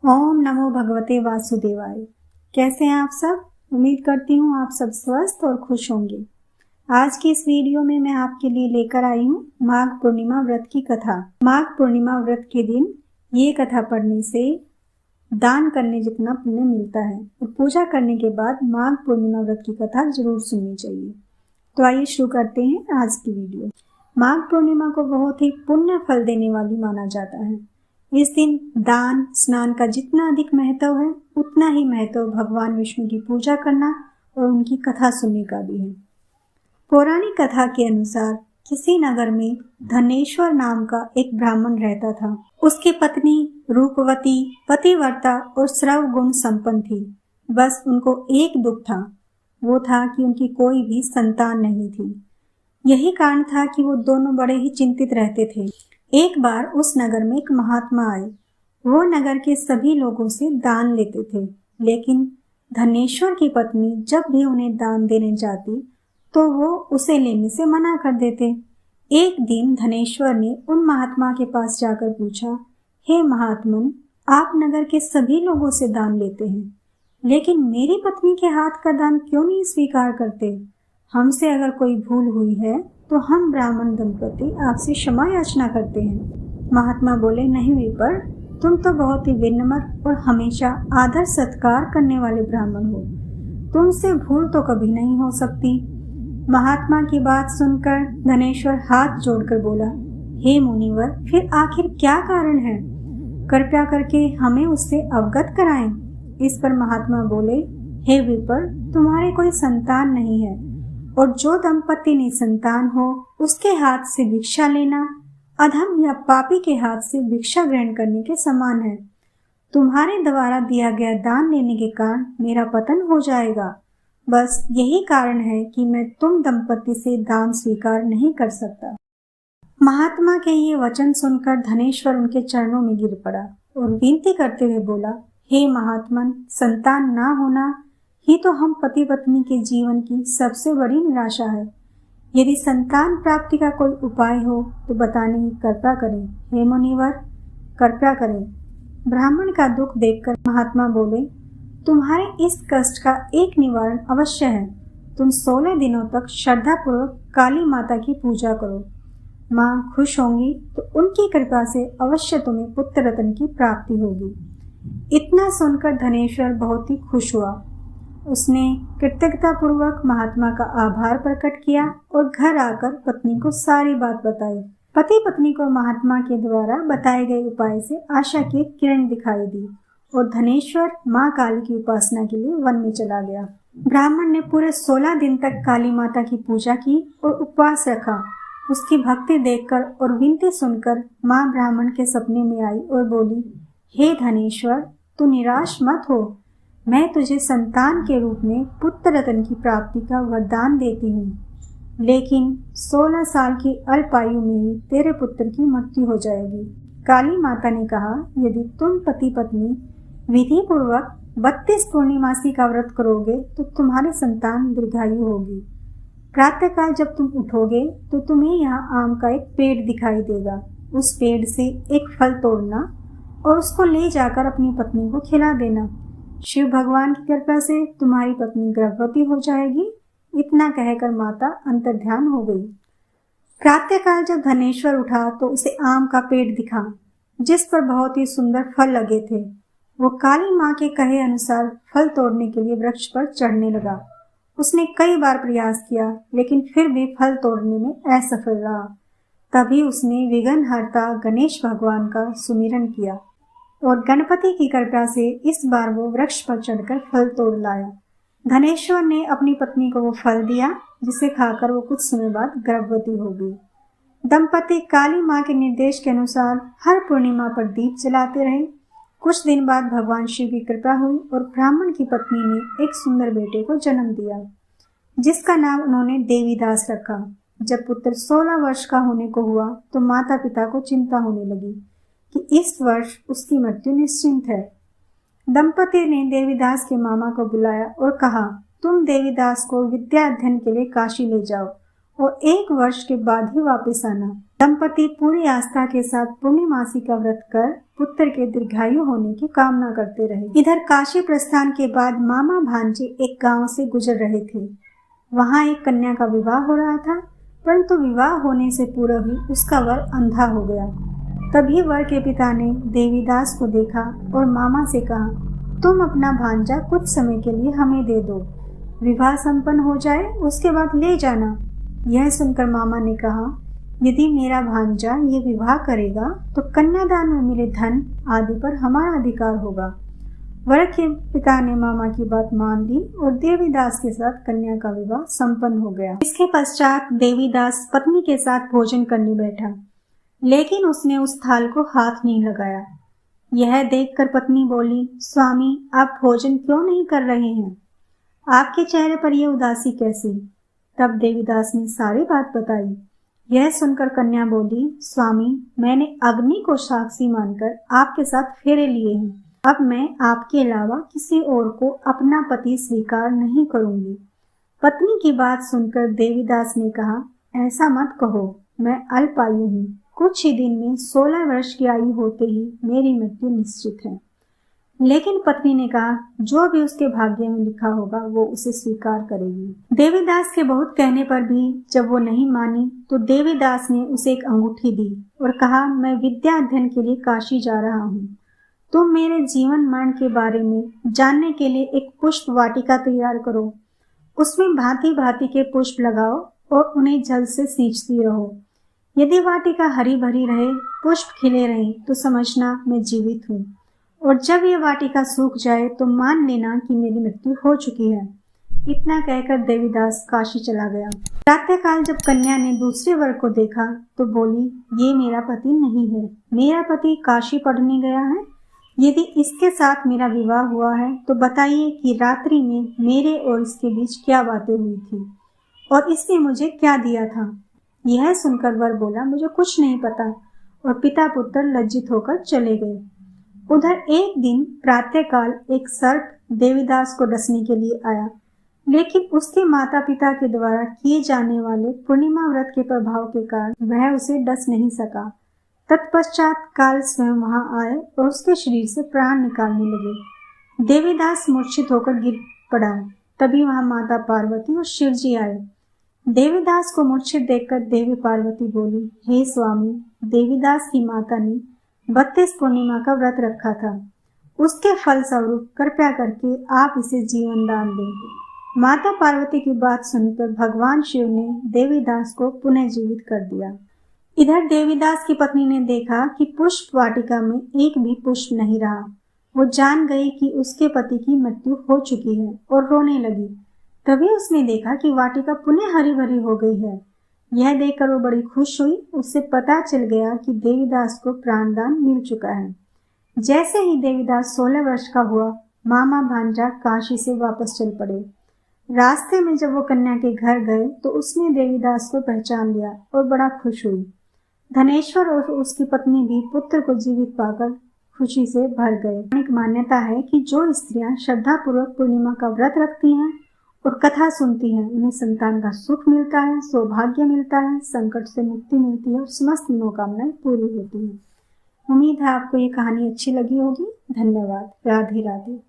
ओम नमो भगवते वासुदेवाय। कैसे हैं आप सब? उम्मीद करती हूँ आप सब स्वस्थ और खुश होंगे। आज की इस वीडियो में मैं आपके लिए लेकर आई हूँ माघ पूर्णिमा व्रत की कथा। माघ पूर्णिमा व्रत के दिन ये कथा पढ़ने से दान करने जितना पुण्य मिलता है और पूजा करने के बाद माघ पूर्णिमा व्रत की कथा जरूर सुननी चाहिए। तो आइए शुरू करते हैं आज की वीडियो। माघ पूर्णिमा को बहुत ही पुण्य फल देने वाली माना जाता है। इस दिन दान स्नान का जितना अधिक महत्व है उतना ही महत्व भगवान विष्णु की पूजा करना और उनकी कथा सुनने का भी है। पौराणिक कथा के अनुसार किसी नगर में धनेश्वर नाम का एक ब्राह्मण रहता था। उसकी पत्नी रूपवती, पतिव्रता और सर्व गुण संपन्न थी। बस उनको एक दुख था, वो था कि उनकी कोई भी संतान नहीं थी। यही कारण था कि वो दोनों बड़े ही चिंतित रहते थे। एक बार उस नगर में एक महात्मा आए। वो नगर के सभी लोगों से दान लेते थे, लेकिन धनेश्वर की पत्नी जब भी उन्हें दान देने जाती तो वो उसे लेने से मना कर देते। एक दिन धनेश्वर ने उन महात्मा के पास जाकर पूछा, हे महात्मन, आप नगर के सभी लोगों से दान लेते हैं, लेकिन मेरी पत्नी के हाथ का दान क्यों नहीं स्वीकार करते? हमसे अगर कोई भूल हुई है तो हम ब्राह्मण दंपति आपसे क्षमा याचना करते हैं। महात्मा बोले, नहीं विपर, तुम तो बहुत ही विनम्र और हमेशा आदर सत्कार करने वाले ब्राह्मण हो, तुमसे भूल तो कभी नहीं हो सकती। महात्मा की बात सुनकर धनेश्वर हाथ जोड़कर बोला, हे मुनिवर, फिर आखिर क्या कारण है? कृपया करके हमें उससे अवगत कराएं। इस पर महात्मा बोले, हे विपर, तुम्हारे कोई संतान नहीं है और जो दंपति निसंतान हो उसके हाथ से भिक्षा लेना अधम या पापी के हाथ से भिक्षा ग्रहण करने के समान है। तुम्हारे द्वारा दिया गया दान लेने के कारण मेरा पतन हो जाएगा। बस यही कारण है कि मैं तुम दंपति से दान स्वीकार नहीं कर सकता। महात्मा के ये वचन सुनकर धनेश्वर उनके चरणों में गिर पड़ा और विनती करते हुए बोला, हे महात्मन, संतान ना होना ही तो हम पति पत्नी के जीवन की सबसे बड़ी निराशा है। यदि संतान प्राप्ति का कोई उपाय हो तो बताने की कृपा करें। हे मुनिवर, कृपया करें। ब्राह्मण का दुख देखकर महात्मा बोले, तुम्हारे इस कष्ट का एक निवारण अवश्य है। तुम 16 दिनों तक श्रद्धापूर्वक काली माता की पूजा करो। माँ खुश होंगी तो उनकी कृपा से अवश्य तुम्हें पुत्र रत्न की प्राप्ति होगी। इतना सुनकर धनेश्वर बहुत ही खुश हुआ। उसने कृतज्ञता पूर्वक महात्मा का आभार प्रकट किया और घर आकर पत्नी को सारी बात बताई। पति पत्नी को महात्मा के द्वारा बताए गए उपाय से आशा की किरण दिखाई दी और धनेश्वर माँ काली की उपासना के लिए वन में चला गया। ब्राह्मण ने पूरे 16 दिन तक काली माता की पूजा की और उपवास रखा। उसकी भक्ति देखकर और विनती सुनकर माँ ब्राह्मण के सपने में आई और बोली, हे धनेश्वर, तू निराश मत हो, मैं तुझे संतान के रूप में पुत्र रत्न की प्राप्ति का वरदान देती हूँ, लेकिन 16 साल की अल्पायु में ही तेरे पुत्र की मृत्यु हो जाएगी। काली माता ने कहा, यदि तुम पति पत्नी विधि पूर्वक 32 पूर्णिमासी का व्रत करोगे तो तुम्हारी संतान दीर्घायु होगी। प्रातःकाल जब तुम उठोगे तो तुम्हें यहाँ आम का एक पेड़ दिखाई देगा। उस पेड़ से एक फल तोड़ना और उसको ले जाकर अपनी पत्नी को खिला देना। शिव भगवान की कृपा से तुम्हारी पत्नी गर्भवती हो जाएगी। इतना कहकर माता अंतर्ध्यान हो गई। प्रातःकाल जब धनेश्वर उठा तो उसे आम का पेड़ दिखा जिस पर बहुत ही सुंदर फल लगे थे। वो काली माँ के कहे अनुसार फल तोड़ने के लिए वृक्ष पर चढ़ने लगा। उसने कई बार प्रयास किया लेकिन फिर भी फल तोड़ने में असफल रहा। तभी उसने विघ्नहर्ता गणेश भगवान का सुमिरन किया और गणपति की कृपा से इस बार वो वृक्ष पर चढ़कर फल तोड़ लाया। धनेश्वर ने अपनी पत्नी को वो फल दिया जिसे खाकर वो कुछ समय बाद गर्भवती हो गई। दंपति काली माँ के निर्देश के अनुसार हर पूर्णिमा पर दीप जलाते रहे। कुछ दिन बाद भगवान शिव की कृपा हुई और ब्राह्मण की पत्नी ने एक सुंदर बेटे को जन्म दिया जिसका नाम उन्होंने देवीदास रखा। जब पुत्र 16 वर्ष का होने को हुआ तो माता पिता को चिंता होने लगी कि इस वर्ष उसकी मृत्यु निश्चिंत है। दंपति ने देवीदास के मामा को बुलाया और कहा, तुम देवीदास को विद्या अध्ययन के लिए काशी ले जाओ और 1 वर्ष के बाद ही वापस आना। दंपति पूरी आस्था के साथ पूर्णिमासी का व्रत कर पुत्र के दीर्घायु होने की कामना करते रहे। इधर काशी प्रस्थान के बाद मामा भांजे एक गांव से गुजर रहे थे। वहां एक कन्या का विवाह हो रहा था, परंतु विवाह होने से पूर्व ही उसका वर अंधा हो गया। तभी वर के पिता ने देवीदास को देखा और मामा से कहा, तुम अपना भांजा कुछ समय के लिए हमें दे दो, विवाह संपन्न हो जाए उसके बाद ले जाना। यह सुनकर मामा ने कहा, यदि मेरा भांजा ये विवाह करेगा तो कन्यादान में मिले धन आदि पर हमारा अधिकार होगा। वर के पिता ने मामा की बात मान ली और देवीदास के साथ कन्या का विवाह संपन्न हो गया। इसके पश्चात देवीदास पत्नी के साथ भोजन करने बैठा, लेकिन उसने उस थाल को हाथ नहीं लगाया। यह देखकर पत्नी बोली, स्वामी आप भोजन क्यों नहीं कर रहे हैं? आपके चेहरे पर यह उदासी कैसी? तब देवीदास ने सारी बात बताई। यह सुनकर कन्या बोली, स्वामी मैंने अग्नि को साक्षी मानकर आपके साथ फेरे लिए हैं। अब मैं आपके अलावा किसी और को अपना पति स्वीकार नहीं करूंगी। पत्नी की बात सुनकर देवीदास ने कहा, ऐसा मत कहो, मैं अल्पायु हूँ। कुछ ही दिन में 16 वर्ष की आयु होते ही मेरी मृत्यु निश्चित है। लेकिन पत्नी ने कहा, जो भी उसके भाग्य में लिखा होगा वो उसे स्वीकार करेगी। देवीदास के बहुत कहने पर भी जब वो नहीं मानी तो देवीदास ने उसे एक अंगूठी दी और कहा, मैं विद्या अध्ययन के लिए काशी जा रहा हूँ। तुम मेरे जीवन मरण के बारे में जानने के लिए एक पुष्प वाटिका तैयार करो। उसमें भांति भांति के पुष्प लगाओ और उन्हें जल से सींचती रहो। यदि वाटिका हरी भरी रहे, पुष्प खिले रहे तो समझना मैं जीवित हूँ, और जब ये वाटिका सूख जाए तो मान लेना कि मेरी मृत्यु हो चुकी है। इतना कहकर देवीदास काशी चला गया। प्रातःकाल जब कन्या ने दूसरे वर को देखा तो बोली, ये मेरा पति नहीं है, मेरा पति काशी पढ़ने गया है। यदि इसके साथ मेरा विवाह हुआ है तो बताइए कि रात्रि में मेरे और इसके बीच क्या बातें हुई थी और इसने मुझे क्या दिया था। यह सुनकर वर बोला, मुझे कुछ नहीं पता, और पिता पुत्र लज्जित होकर चले गए। उधर एक दिन प्रातःकाल एक सर्प देवीदास को डसने के लिए आया, लेकिन उसके माता पिता के द्वारा किए जाने वाले पूर्णिमा व्रत के प्रभाव के कारण वह उसे डस नहीं सका। तत्पश्चात काल स्वयं वहां आए और उसके शरीर से प्राण निकालने लगे। देवीदास मूर्छित होकर गिर पड़ा। तभी वहां माता पार्वती और शिव जी आए। देवीदास को मूर्छित देखकर देवी पार्वती बोली, हे स्वामी, देवीदास की माता ने 32 पूर्णिमा का व्रत रखा था, उसके फल स्वरूप कृपया करके आप इसे जीवन दान दें। माता पार्वती की बात सुनकर भगवान शिव ने देवीदास को पुनः जीवित कर दिया। इधर देवीदास की पत्नी ने देखा कि पुष्प वाटिका में एक भी पुष्प नहीं रहा। वो जान गई कि उसके पति की मृत्यु हो चुकी है और रोने लगी। तभी उसने देखा कि वाटिका पुनः हरी भरी हो गई है। यह देखकर वो बड़ी खुश हुई। उससे पता चल गया कि देवीदास को प्राणदान मिल चुका है। जैसे ही देवीदास 16 वर्ष का हुआ, मामा भांजा काशी से वापस चल पड़े। रास्ते में जब वो कन्या के घर गए तो उसने देवीदास को पहचान लिया और बड़ा खुश हुई। धनेश्वर और उसकी पत्नी भी पुत्र को जीवित पाकर खुशी से भर गए। एक मान्यता है कि जो स्त्रियां श्रद्धापूर्वक पूर्णिमा का व्रत रखती हैं और कथा सुनती हैं, उन्हें संतान का सुख मिलता है, सौभाग्य मिलता है, संकट से मुक्ति मिलती है और समस्त मनोकामनाएं पूरी होती हैं। उम्मीद है आपको ये कहानी अच्छी लगी होगी। धन्यवाद। राधे राधे।